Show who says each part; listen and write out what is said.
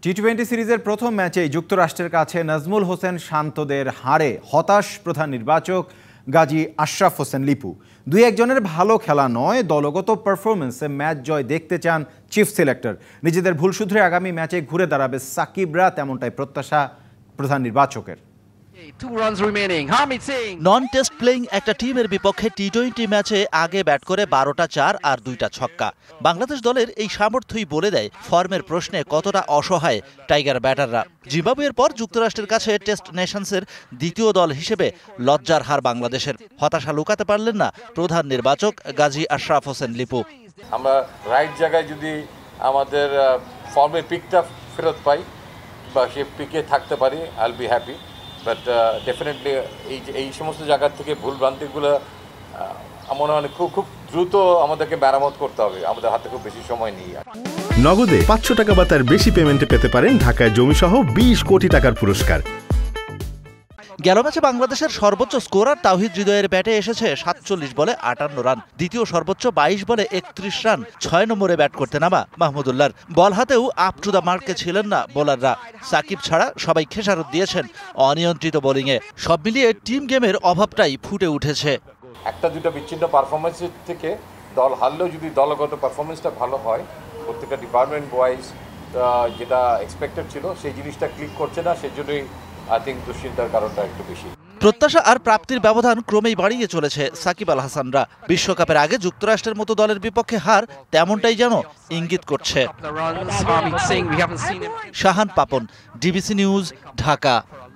Speaker 1: টি-20 সিরিজের প্রথম ম্যাচেই যুক্তরাষ্ট্রের কাছে নাজমুল হোসেন শান্তদের হারে হতাশ প্রধান নির্বাচক গাজী আশরাফ হোসেন লিপু। দুই একজনের ভালো খেলা নয়, দলগত পারফরমেন্সে ম্যাচ জয় দেখতে চান চিফ সিলেক্টর। নিজেদের ভুল শুধরে আগামী ম্যাচে ঘুরে দাঁড়াবে সাকিবরা, তেমনটাই প্রত্যাশা প্রধান নির্বাচকের।
Speaker 2: নন টেস্ট প্লেইং একটা টিমের বিপক্ষে টি-20 ম্যাচে আগে ব্যাট করে 12টা 4 আর 2টা ছক্কা। বাংলাদেশ দলের এই সামর্থ্যই বলে দেয় ফর্মের প্রশ্নে কতটা অসহায় টাইগার ব্যাটাররা। জিম্বাবুয়ের পর যুক্তরাষ্ট্রের কাছে টেস্ট নেশনসের দ্বিতীয় দল হিসেবে লজ্জার হার বাংলাদেশের। হতাশা লুকাতে পারলেন না প্রধান নির্বাচক গাজী আশরাফ হোসেন লিপু।
Speaker 3: আমরা রাইট জায়গায় যদি আমাদের ফর্মের পিকটা ফেরত পাই বা সে পিকে থাকতে পারি, I will be happy. But definitely এই সমস্ত জায়গার থেকে ভুল ভ্রান্তিগুলো মনে হয় খুব দ্রুত আমাদেরকে মেরামত করতে হবে। আমাদের হাতে খুব বেশি সময় নেই।
Speaker 4: নগদে 500 টাকা বা তার বেশি পেমেন্টে পেতে পারেন ঢাকায় জমিসহ 20 কোটি টাকার পুরস্কার।
Speaker 2: গেল ম্যাচে বাংলাদেশের সর্বোচ্চ স্কোরার তাওহিদ হৃদয়ের ব্যাটে এসেছে 47 বলে 58 রান। দ্বিতীয় সর্বোচ্চ 22 বলে 31 রান 6 নম্বরে ব্যাট করতে নামা মাহমুদুল্লাহর। বল হাতেও আপ টু দ্য মার্কে ছিলেন না বোলাররা। সাকিব ছাড়া সবাই খেসারত দিয়েছেন অনিয়ন্ত্রিত বোলিংয়ে। সব মিলিয়ে টিম গেমের অভাবটাই ফুটে উঠেছে।
Speaker 3: একটা দুটো বিচ্ছিন্ন পারফরমেন্সের থেকে দল হারলেও যদি দলগত পারফরমেন্সটা ভালো হয়, প্রত্যেকটা ডিপার্টমেন্ট ওয়াইজ যেটা এক্সপেক্টেড ছিল সেই জিনিসটা ক্লিক করছে না, সেজন্যই আই থিঙ্ক দুশ্চিন্তার কারণটা একটু বেশি।
Speaker 2: প্রত্যাশা আর প্রাপ্তির ব্যবধান ক্রমেই বাড়িয়ে চলেছে সাকিব আল হাসানরা। বিশ্বকাপের আগে যুক্তরাষ্ট্রের মতো দলের বিপক্ষে হার তেমনটাই যেন ইঙ্গিত করছে। Shahan Papon, DBC news, Dhaka.